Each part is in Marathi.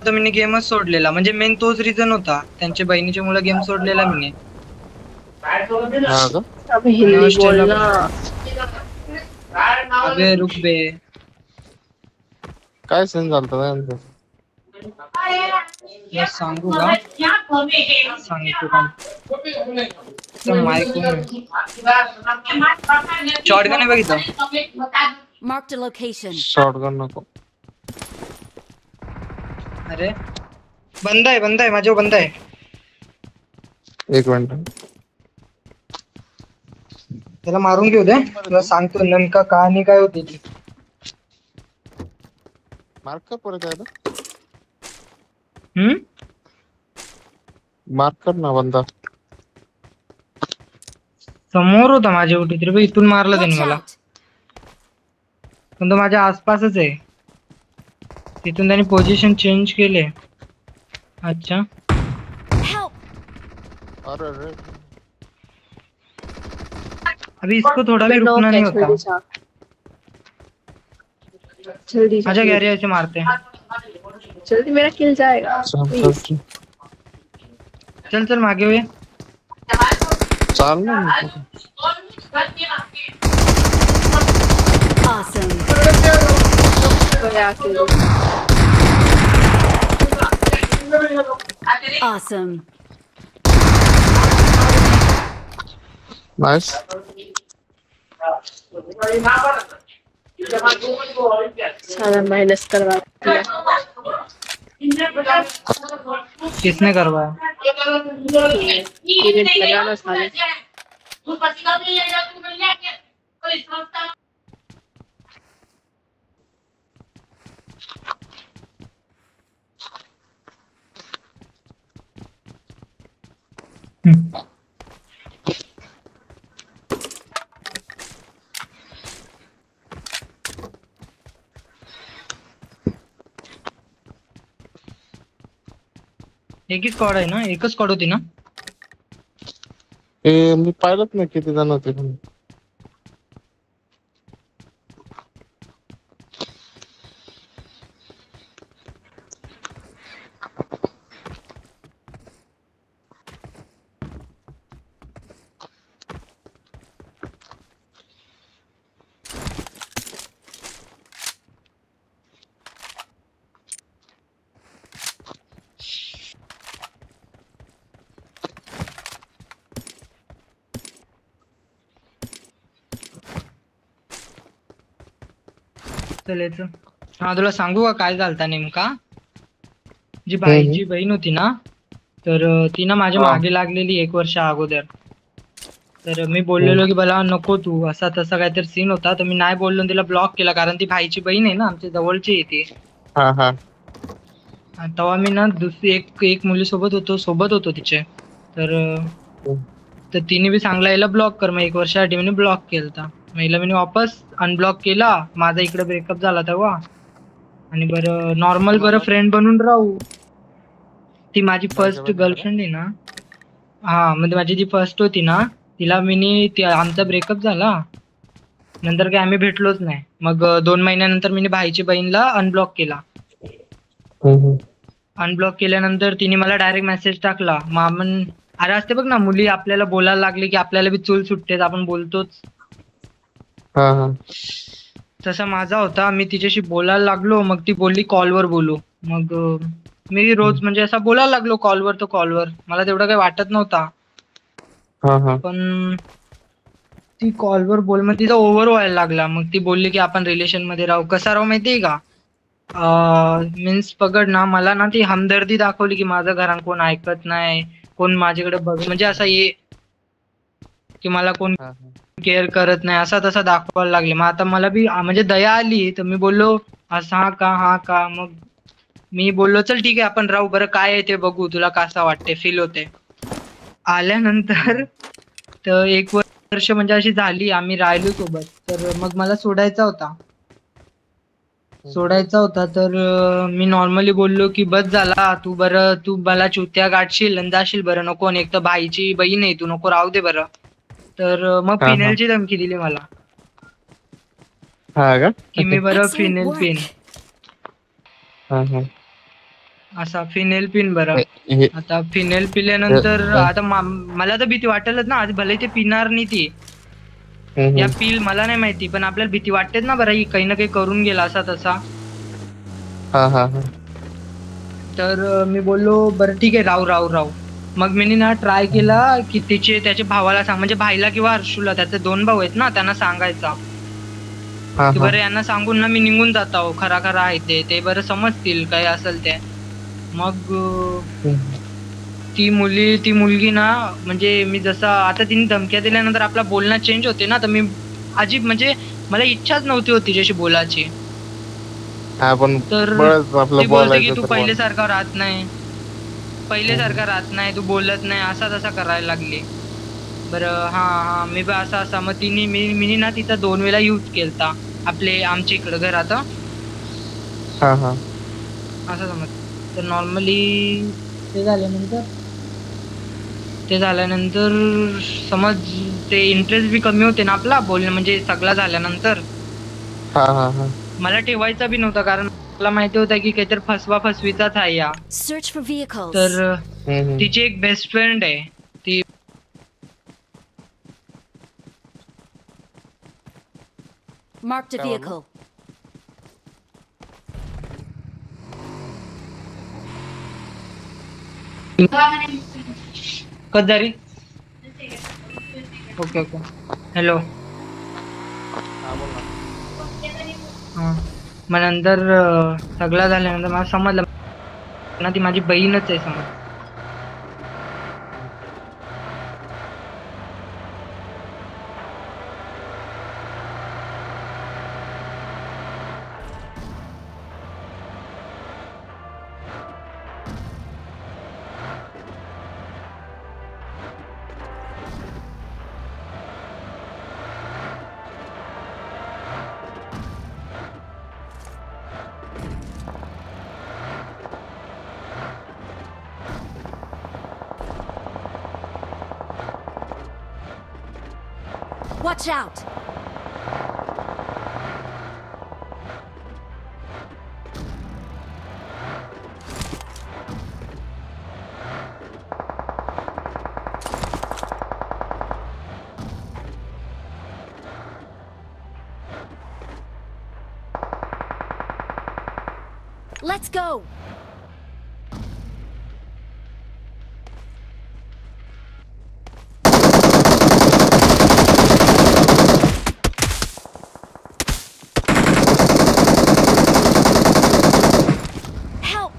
तर मी गेमच सोडलेला, म्हणजे मेन तोच रिझन होता, त्यांच्या बहिणीच्या मुळे गेम सोडलेला मी. हा का? अब हिंदी बोलना। अबे रुक बे। काय सीन झालता त्यांचं? मी सांगू का? सांगतो का? शॉटगन आहे बघितलं. Marked a location. शॉटगन नको. अरे बंद आहे माझ्यावर बंद आहे. एक मिनिट. त्याला मारून घेऊ दे, तुला सांगतो नेमका कहाणी काय होती ती. मार्क कर परत आहे. मार्क कर ना बंदा. समोर होता माझ्या कुठे तरी, इथून मारलं त्याने Watch मला, out! पण तो माझ्या आसपासच आहे. तिथून त्याने पोझिशन चेंज केले. अच्छा Help! अरे अरे अभी इसको थोड़ा भी रुकना नहीं होता. जल्दी आजा गैरी ऐसे मारते हैं. जल्दी मेरा किल जाएगा। चल चल मागे हुए. चाल ना. Awesome. Awesome. नाइस. सारा माइनस करवा दिया। किसने करवाया? इवेंट लगाना साले। एक ही स्क्वॉड आहे ना? एकच स्क्वॉड होती ना? मी पाहिलंच नाही किती जण होते. चलायचं. हा तुला सांगू का काय झालता नेमका? जी भाईची बहीण होती ना, तर ती ना माझ्या मागे लागलेली 1 वर्ष अगोदर. तर मी बोललेलो की मला नको तू, असा तसा काहीतरी सीन होता, तर मी नाही बोललो, तिला ब्लॉक केला, कारण ती भाईची बहीण आहे ना, आमच्या जवळची आहे ती. तेव्हा मी ना दुसरी एक सोबत होतो तिचे. तर तिने बी सांगला याला ब्लॉक कर, मग 1 वर्षासाठी मी ब्लॉक केलता. महिला मी वापस अनब्लॉक केला. माझा इकडे ब्रेकअप झाला तेव्हा, आणि बरं नॉर्मल बरं फ्रेंड बनून राहू. ती माझी फर्स्ट गर्लफ्रेंड आहे ना, हा म्हणजे माझी जी फर्स्ट होती ना, तिला आमचा ब्रेकअप झाला, नंतर काय आम्ही भेटलोच नाही. मग 2 महिन्यानंतर मी भाईची बहीणला अनब्लॉक केला. अनब्लॉक केल्यानंतर तिने मला डायरेक्ट मेसेज टाकला. मामन अरे असते बघ ना, मुली आपल्याला बोलायला लागली की आपल्याला बी चूल सुटते, आपण बोलतोच. तसा माझा होता, मी तिच्याशी बोलायला लागलो, मग ती बोलली कॉलवर बोलू. मग मी रोज म्हणजे असा बोलायला लागलो कॉलवर, तो कॉलवर मला तेवढं काही वाटत नव्हता. पण ती कॉलवर बोल, मग तिचा ओव्हर व्हायला लागला. मग ती बोलली की आपण रिलेशन मध्ये राहू. कसा राहू माहितीये का? मीन्स पकड ना, मला ना ती हमदर्दी दाखवली की माझं घरात कोण ऐकत नाही, कोण माझ्याकडे बघ, म्हणजे असं की मला कोण केअर करत नाही, असा तसा दाखवायला लागले. मग आता मला बी म्हणजे दया आली, तर मी बोललो असं हा का. मग मी बोललो चल ठीक आहे आपण राहू, बरं काय आहे ते बघू, तुला कसं वाटते, फील होते. आल्यानंतर तर 1 वर्ष म्हणजे अशी झाली, आम्ही राहिलो सोबत. तर मग मला सोडायचा होता, तर मी नॉर्मली बोललो की बस झाला, तू मला चुत्या गाठशील आणि जाशील, बरं नको, एक तर भाईची बहीण आहे, तू नको राहू दे बरं. तर मग फिनेलची धमकी दिली मला की मी बरं फिनेल पिन. असा फिनेल पिन बरं. हे आता फिनेल पिल्यानंतर हे- आता मला तर भीती वाटेलच ना, आज भले ते पिणार नाही ती हम्म, या हम्म. पिल मला नाही माहिती, पण आपल्याला भीती वाटतेच ना बरं, ही काही ना काही करून गेला असा तसा. हा हा हा तर मी बोललो बरं ठीक आहे, राहू राहू राहू. मग मी ना ट्राय केला की त्याच्या भावाला सांग, म्हणजे भाईला किंवा हर्षूला, त्याचे 2 भाऊ आहेत ना, त्यांना सांगायचा हा की हा बरं यांना सांगून ना मी निघून जात आहो, खरा खरा आहे ते बरं समजतील काय असेल ते. मग हम्म. ती मुलगी ना, म्हणजे मी जसा आता तिने धमक्या दिल्यानंतर आपला बोलणं चेंज होते ना, तर मी अजीब म्हणजे मला इच्छाच नव्हती होती तिच्याशी बोलायची. हा पण तर बळच ती आपलं बोलते की बोलायचं तू तर बोल. पहिल्यासारखा राहत नाही, हम्म. पहिल्यासारखा राहत नाही, तू बोलत नाही, असा तसा करायला लागली. बरं हा हा मी बी असा असा, मग मी ना तिथं 2 वेळा यूज केलता आमच्या इकडं घरात हा हा असं समज. तर नॉर्मली ते झाल्यानंतर ते झाल्यानंतर समज ते इंटरेस्ट बी कमी होते ना आपला बोलणं, म्हणजे सगळं झाल्यानंतर हा हा हा मला ठेवायचा बी नव्हता, कारण मला माहिती होतं की काहीतरी फसवा फसवीचाच आहे या. Search for vehicles. तर हम्म. तिची एक बेस्ट फ्रेंड आहे ती. Marked a काय म्हणला? vehicle. कदारी ओके ओके. हॅलो. हा बोल ना. हा मग नंतर सगळं झाल्यानंतर मला समजलं ना ती माझी बहीणच आहे समज. Watch out! Let's go! Help!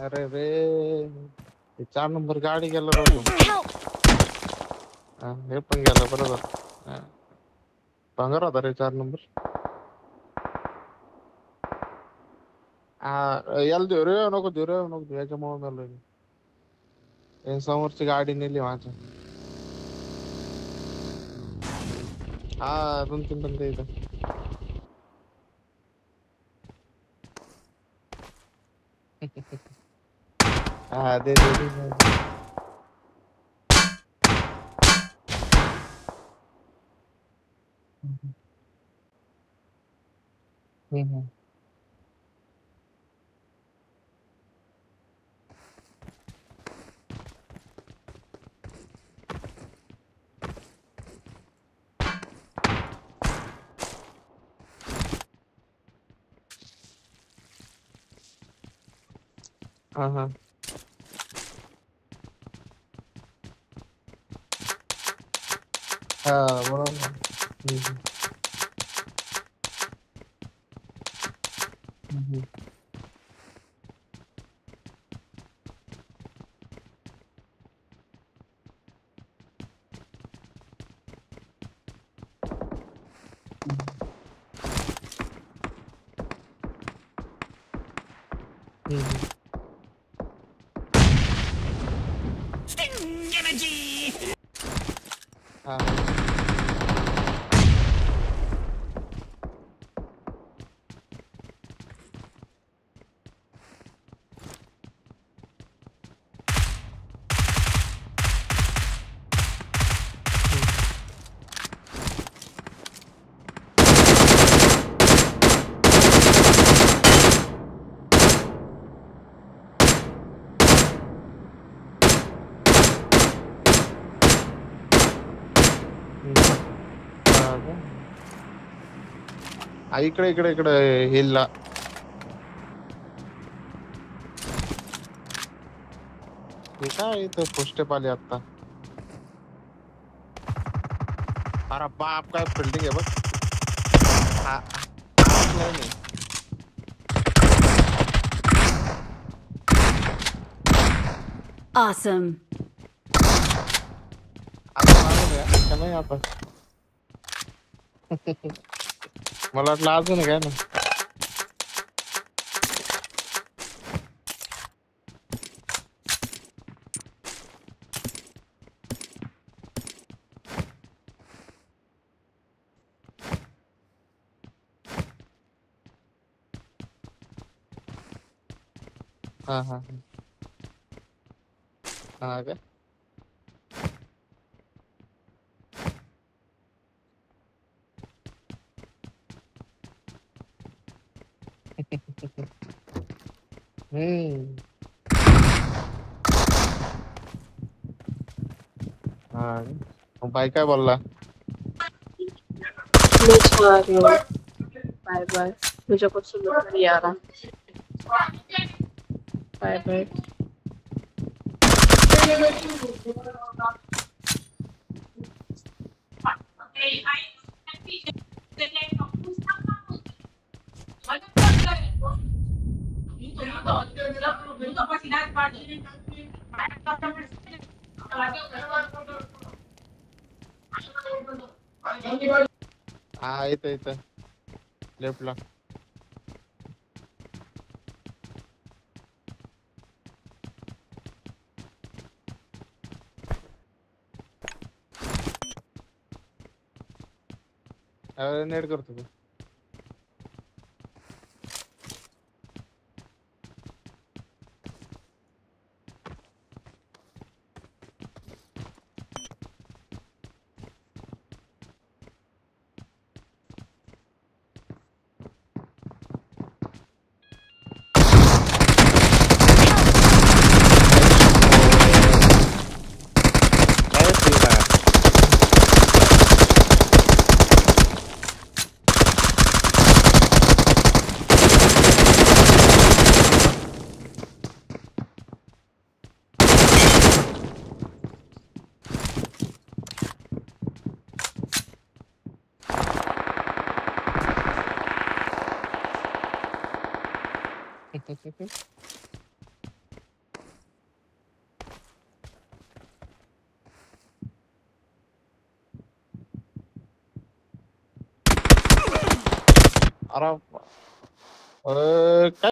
अरे रे ते 4 नंबर गाडी गेला राहतो. Help! हा, हे पण गेला बरोबर. हा. भांगर होता रे 4 नंबर. हा याला देऊ रे नको देऊ रे नको देऊ, याच्यामुळे मला समोरची गाडी नेली माझ्या. हा 2-3 बंदे इथं. हा दे. हम्म. हा हा हा बरोबर. हम्म. हम्म. हम्म. हा इकडे इकडे इकडे हिलला. हे काय इथं पोस्टेप आले आता. अरे बाप काय फिल्डिंग आहे बघ. हा- offline आहे. Awesome. आता मारून आहे का नाही आता. मला वाटलं अजून आहे काय ना. हा हा हा काय. हम्म. हा मग बाई काय बोलला. मैं जा रही हूँ, बाय बाय, मुझे कुछ समझ नहीं आ रहा, बाय बाय। हा येतं येतं लेफ्टला. नेट करतो तू. काय सीन आहे. अरे काय